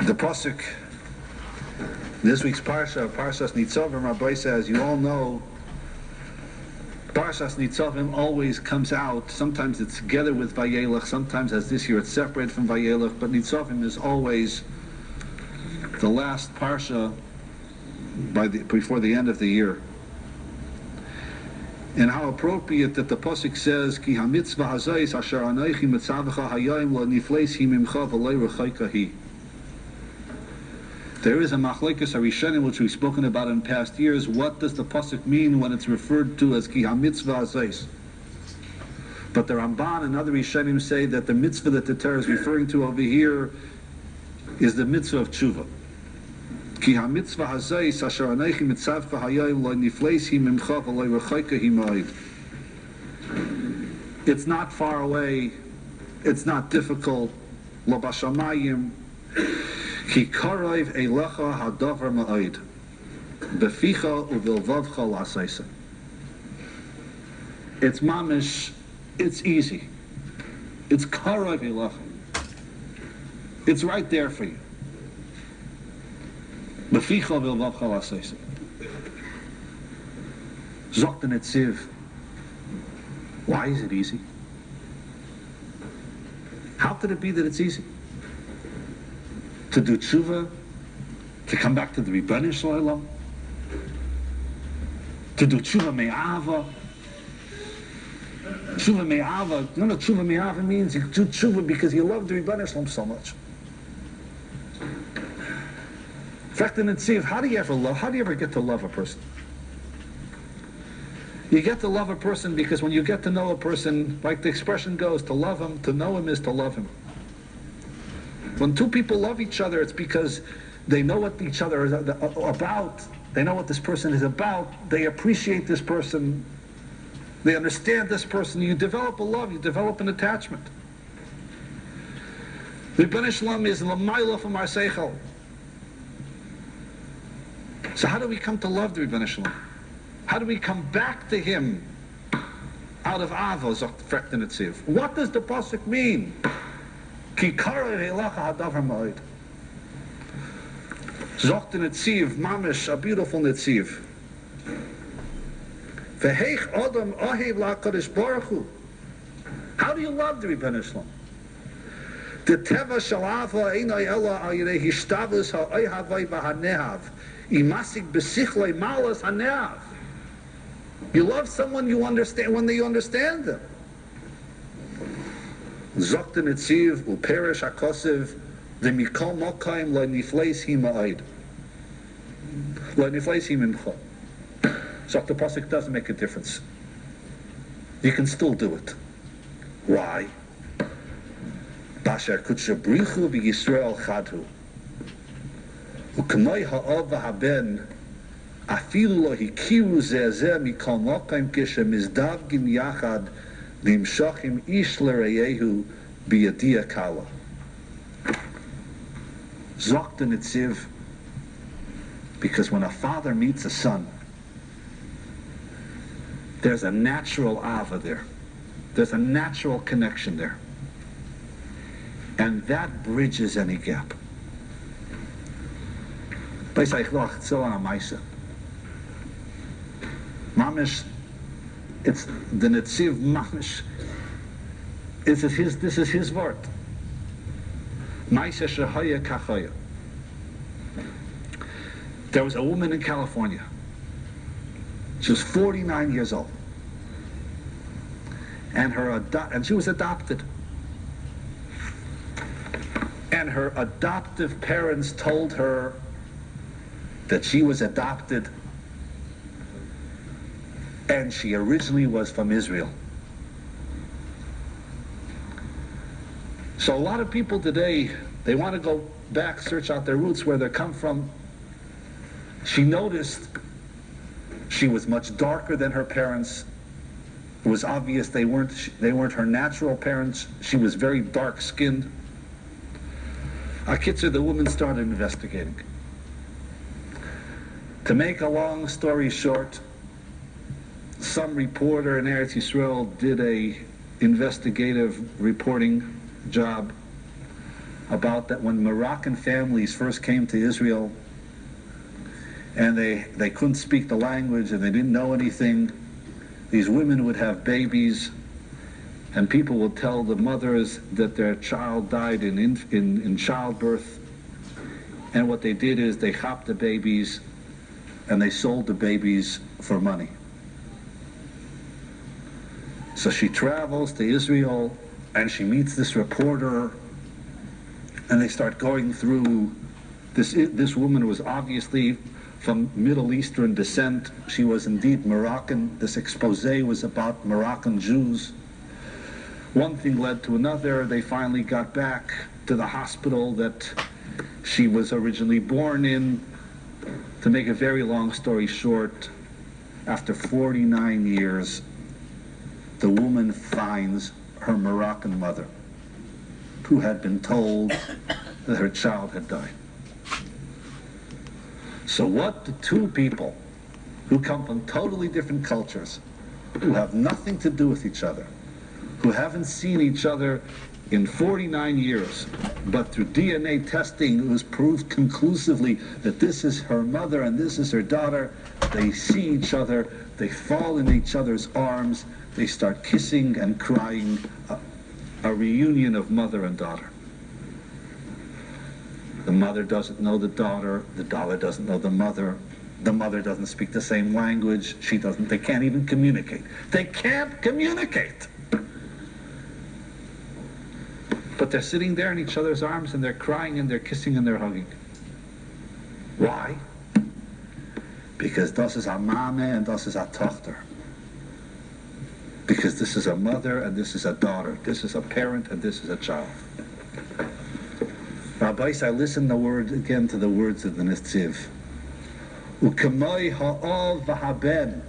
The pasuk, this week's parsha, Parshas Nitzavim, Rabbi says, you all know, Parshas Nitzavim always comes out. Sometimes it's together with Vayelech, sometimes, as this year, it's separate from Vayelech, but Nitzavim is always the last parsha before the end of the year. And how appropriate that the pasuk says, Ki ha-mitzvah hazayis asher anochi mitzavacha hayayim lo nifleis hi mimcha v'lei rechaika hi. There is a machlokes harishonim which we've spoken about in past years. What does the pasuk mean when it's referred to as Ki ha-mitzvah hazayis? But the Ramban and other rishonim say that the mitzvah that the Torah is referring to over here is the mitzvah of tshuva. Ki ha-mitzvah hazayis asher anochi mitzavacha hayayim lo nifleis hi mimcha v'lei rechaika hi ma'id. It's not far away. It's not difficult. Lo bashamayim. Ki karayv eilecha hadavar ma'id. Beficha uvilvavcha l'asaysa. It's mamish. It's easy. It's karayv eilecha. It's right there for you. Beficha uvilvavcha l'asaysa. Zok the netziv. Why is it easy? How could it be that it's easy? To do tshuva, to come back to the Ribbon Shalom, to do tshuva me'ava. Tshuva me'ava, you know what tshuva me'ava means? You do tshuva because you love the Ribbon Shalom so much. In fact, in Netziv, how do you ever get to love a person? You get to love a person because when you get to know a person, like the expression goes, to love him, to know him is to love him. When two people love each other, it's because they know what each other is about. They know what this person is about. They appreciate this person. They understand this person. You develop a love. You develop an attachment. The Ribbon Shalom is l'mayla from our seichel. So how do we come to love the Ribbon Shalom? How do we come back to him out of Ava, sagt fragt in Netziv? What does the pasuk mean? Ki karayv eilecha hadavar ma'id. Sagt in Netziv, mamish, a beautiful Netziv. V'heich adam ohev la'kadosh baruch hu. How do you love the Ribbon Shalom? The teva shel ava einay ela al yirei hishtavus ha'oihavai v'hanehav imasik b'sichlei malas hanehav. You love someone you understand when you understand them. Zokt the Netziv u'perish hakosiv demikol mokayim lo nifleis hi ma'id lo nifleis hi mimcha. Zokt the pasuk doesn't make a difference. You can still do it. Why? Basher kutsha brichu v'Yisrael chadhu u'k'may ha'av v'haben afilu lo hikiru zeh mikol mokayim kishemizdavgin yachad Nimshachim ish l'reyehu biyadiya kala. Zok the Netziv, because when a father meets a son, there's a natural ava there. There's a natural connection there. And that bridges any gap. Mamish, it's the Netziv mamish. This is his word. Maisa shehaya kachaya. There was a woman in California. She was 49 years old, and she was adopted. And her adoptive parents told her that she was adopted, and she originally was from Israel. So a lot of people today, they want to go back, search out their roots, where they come from. She noticed she was much darker than her parents. It was obvious they weren't her natural parents. She was very dark-skinned. Akitzer, the woman started investigating. To make a long story short, some reporter in Eretz Yisrael did a investigative reporting job about that when Moroccan families first came to Israel and they couldn't speak the language and they didn't know anything, these women would have babies and people would tell the mothers that their child died in childbirth, and what they did is they chopped the babies and they sold the babies for money. So she travels to Israel and she meets this reporter, and they start going through this woman was obviously from Middle Eastern descent. She was indeed Moroccan. This expose was about Moroccan Jews. One thing led to another. They finally got back to the hospital that she was originally born in. To make a very long story short, after 49 years, the woman finds her Moroccan mother, who had been told that her child had died. So what do two people who come from totally different cultures, who have nothing to do with each other, who haven't seen each other in 49 years, but through DNA testing it was proved conclusively that this is her mother and this is her daughter, they see each other, they fall in each other's arms, they start kissing and crying, a reunion of mother and daughter. The mother doesn't know the daughter doesn't know the mother doesn't speak the same language, they can't even communicate. They can't communicate! But they're sitting there in each other's arms and they're crying and they're kissing and they're hugging. Why? Because das is a mame and das is a tochter. Because this is a mother and this is a daughter. This is a parent and this is a child. Rabbis, I listen again to the words of the Nitziv. Ukemoi ha'ov v'haben.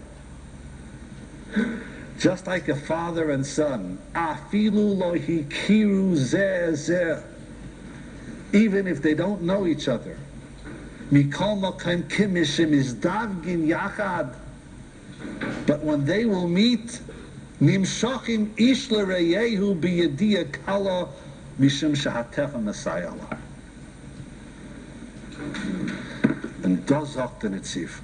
Just like a father and son, afilu lo hikiru zeh zeh. Even if they don't know each other. Mikol mokem kimishim izdavgin yachad. But when they will meet, nimshachim ish l'reyehu biyadiya kala mishum shahatecha masayala. And das sagt der Netziv.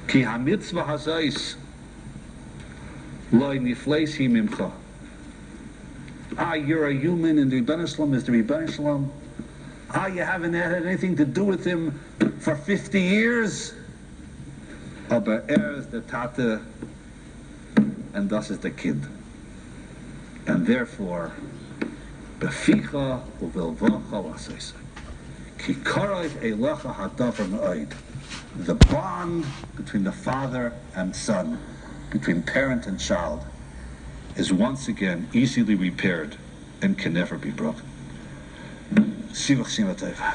Ki ha-mitzvah hazais loy nifleisi mimcha. You're a human and the Rebbeinu Shalom is the Rebbeinu Shalom. You haven't had anything to do with him for 50 years. Aber is the Tate and das is the kid. And therefore, beficha uvelvacha l'asais. Ki karayv eilecha hadavar ma'od. The bond between the father and son, between parent and child, is once again easily repaired and can never be broken. Sivach Simateva.